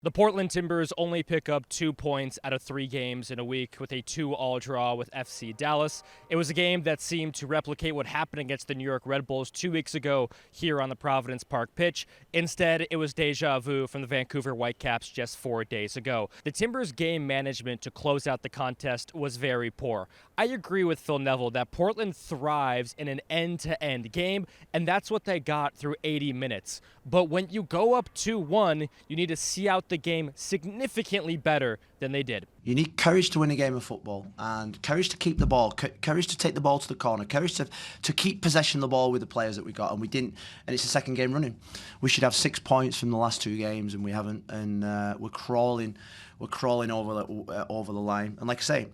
The Portland Timbers only pick up 2 points out of 3 games in a week with a 2-all draw with FC Dallas. It was a game that seemed to replicate what happened against the New York Red Bulls 2 weeks ago here on the Providence Park pitch. Instead, it was deja vu from the Vancouver Whitecaps just 4 days ago. The Timbers' game management to close out the contest was very poor. I agree with Phil Neville that Portland thrives in an end-to-end game, and that's what they got through 80 minutes. But when you go up 2-1, you need to see out the game significantly better than they did. You need courage to win a game of football, and courage to keep the ball, courage to take the ball to the corner, courage to keep possession of the ball with the players that we got, and we didn't. And it's the second game running. We should have 6 points from the last 2 games, and we haven't. And we're crawling over the line. And like I say,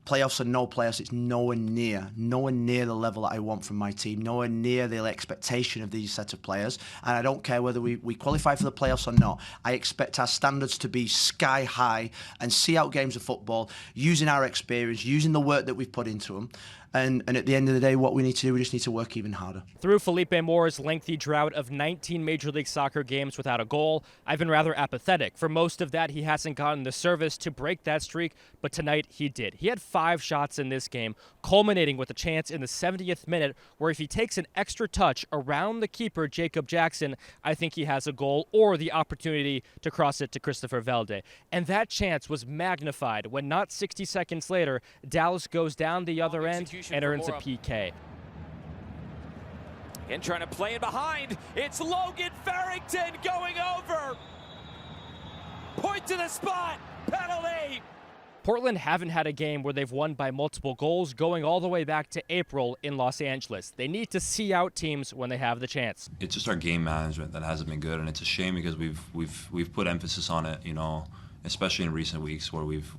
playoffs or no playoffs, it's nowhere near the level that I want from my team, nowhere near the expectation of these set of players. And I don't care whether we qualify for the playoffs or not. I expect our standards to be sky high and see out games of football using our experience, using the work that we've put into them. And at the end of the day, what we need to do, we just need to work even harder. Through Felipe Moore's lengthy drought of 19 Major League Soccer games without a goal, I've been rather apathetic. For most of that, he hasn't gotten the service to break that streak, but tonight he did. He had 5 shots in this game, culminating with a chance in the 70th minute where if he takes an extra touch around the keeper, Jacob Jackson, I think he has a goal or the opportunity to cross it to Christopher Velde. And that chance was magnified when not 60 seconds later, Dallas goes down the other end and earns a PK. And trying to play it behind. It's Logan Farrington going over. Point to the spot. Penalty. Portland haven't had a game where they've won by multiple goals going all the way back to April in Los Angeles. They need to see out teams when they have the chance. It's just our game management that hasn't been good, and it's a shame because we've put emphasis on it, you know, especially in recent weeks where we've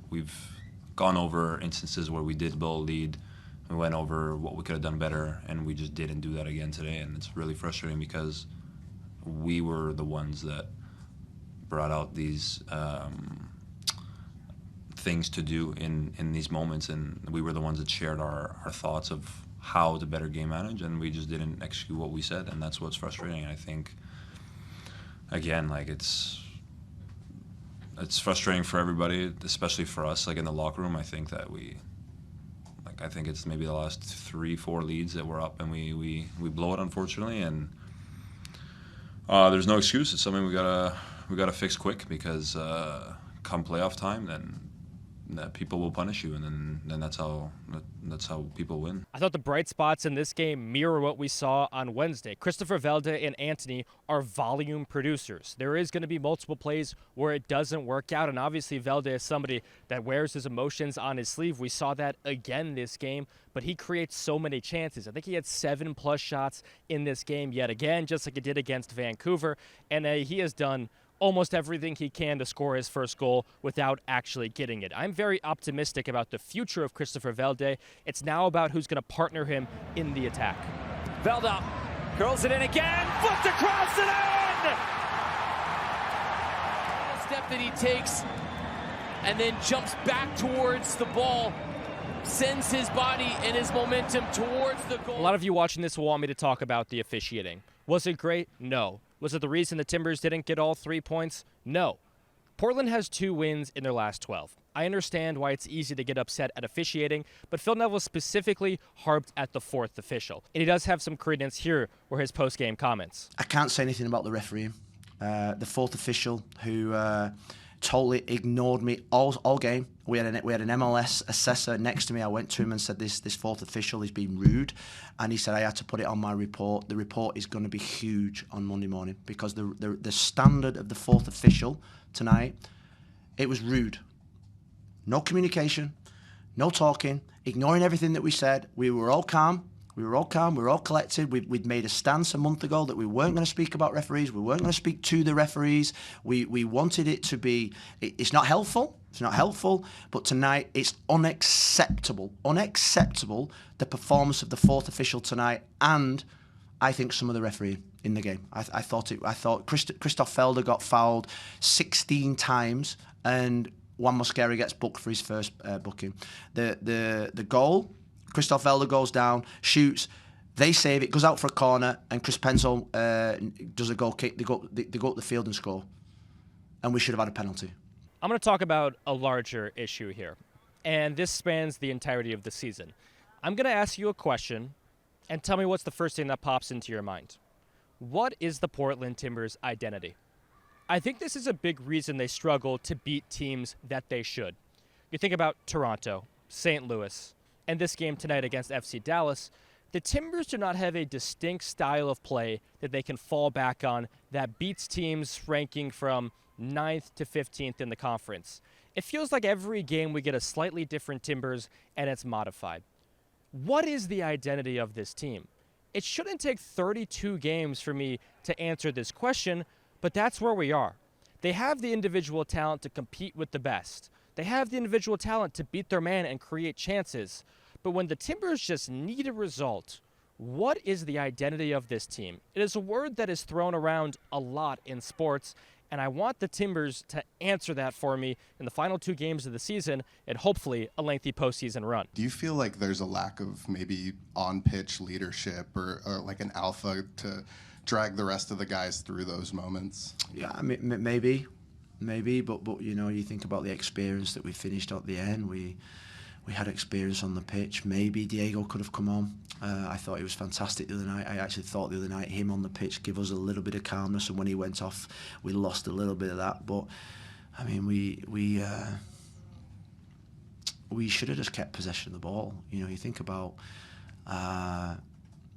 gone over instances where we did build a lead. We went over what we could have done better, and we just didn't do that again today. And it's really frustrating because we were the ones that brought out these things to do in these moments, and we were the ones that shared our thoughts of how to better game manage, and we just didn't execute what we said, and that's what's frustrating. And I think, again, like it's frustrating for everybody, especially for us, like in the locker room. I think that I think it's maybe the last 3-4 leads that we're up and we blow it, unfortunately, and there's no excuse. It's something we gotta fix quick because come playoff time, then people will punish you, and then that's how people win. I thought the bright spots in this game mirror what we saw on Wednesday. Christopher Velde and Antony are volume producers. There is going to be multiple plays where it doesn't work out, and obviously Velde is somebody that wears his emotions on his sleeve. We saw that again this game, but he creates so many chances. I think he had 7+ shots in this game yet again, just like he did against Vancouver, and he has done almost everything he can to score his first goal without actually getting it. I'm very optimistic about the future of Christopher Velde. It's now about who's going to partner him in the attack. Velde curls it in again, flipped across and in! A step that he takes and then jumps back towards the ball, sends his body and his momentum towards the goal. A lot of you watching this will want me to talk about the officiating. Was it great? No. Was it the reason the Timbers didn't get all 3 points? No. Portland has 2 wins in their last 12. I understand why it's easy to get upset at officiating, but Phil Neville specifically harped at the 4th official. And he does have some credence. Here were his post-game comments. I can't say anything about the referee. The 4th official who totally ignored me all game. We had an MLS assessor next to me. I went to him and said, this 4th official is being rude. And he said, I had to put it on my report. The report is going to be huge on Monday morning because the standard of the 4th official tonight, it was rude. No communication, no talking, ignoring everything that we said. We were all calm. We were all collected. We'd made a stance a month ago that we weren't going to speak about referees. We weren't going to speak to the referees. We wanted it to be, it's not helpful. It's not helpful. But tonight, it's unacceptable. Unacceptable, the performance of the 4th official tonight, and I think some of the referee in the game. I thought Christoph Velde got fouled 16 times, and Juan Mosquera gets booked for his first booking. The goal, Christoph Velde goes down, shoots, they save it, goes out for a corner, and Chris Penzo does a goal kick. They go up the field and score. and we should have had a penalty. I'm going to talk about a larger issue here, and this spans the entirety of the season. I'm going to ask you a question, and tell me what's the first thing that pops into your mind. What is the Portland Timbers' identity? I think this is a big reason they struggle to beat teams that they should. You think about Toronto, St. Louis, and this game tonight against FC Dallas. The Timbers do not have a distinct style of play that they can fall back on that beats teams ranking from 9th to 15th in the conference. It feels like every game we get a slightly different Timbers, and it's modified. What is the identity of this team? It shouldn't take 32 games for me to answer this question, but that's where we are. They have the individual talent to compete with the best. They have the individual talent to beat their man and create chances. But when the Timbers just need a result, what is the identity of this team? It is a word that is thrown around a lot in sports, and I want the Timbers to answer that for me in the final 2 games of the season and hopefully a lengthy postseason run. Do you feel like there's a lack of maybe on-pitch leadership or like an alpha to drag the rest of the guys through those moments? Yeah, I mean, maybe, but you know, you think about the experience that we finished at the end. We had experience on the pitch. Maybe Diego could have come on. I thought he was fantastic the other night. I actually thought the other night him on the pitch gave us a little bit of calmness, and when he went off, we lost a little bit of that. But I mean, we should have just kept possession of the ball. You know, you think about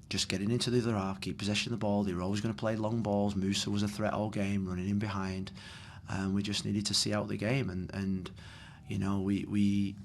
just getting into the other half, keep possession of the ball. They were always going to play long balls. Musa was a threat all game, running in behind. We just needed to see out the game, and you know, we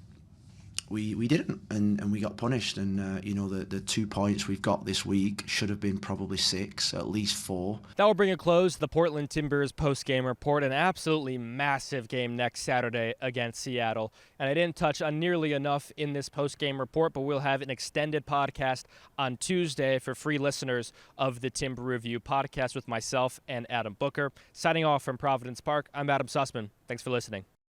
didn't, and we got punished. And you know, the 2 points we've got this week should have been probably 6, at least 4. That will bring a close to the Portland Timbers post-game report. An absolutely massive game next Saturday against Seattle. And I didn't touch on nearly enough in this post-game report, but we'll have an extended podcast on Tuesday for free listeners of the Timber Review podcast with myself and Adam Booker. Signing off from Providence Park, I'm Adam Sussman. Thanks for listening.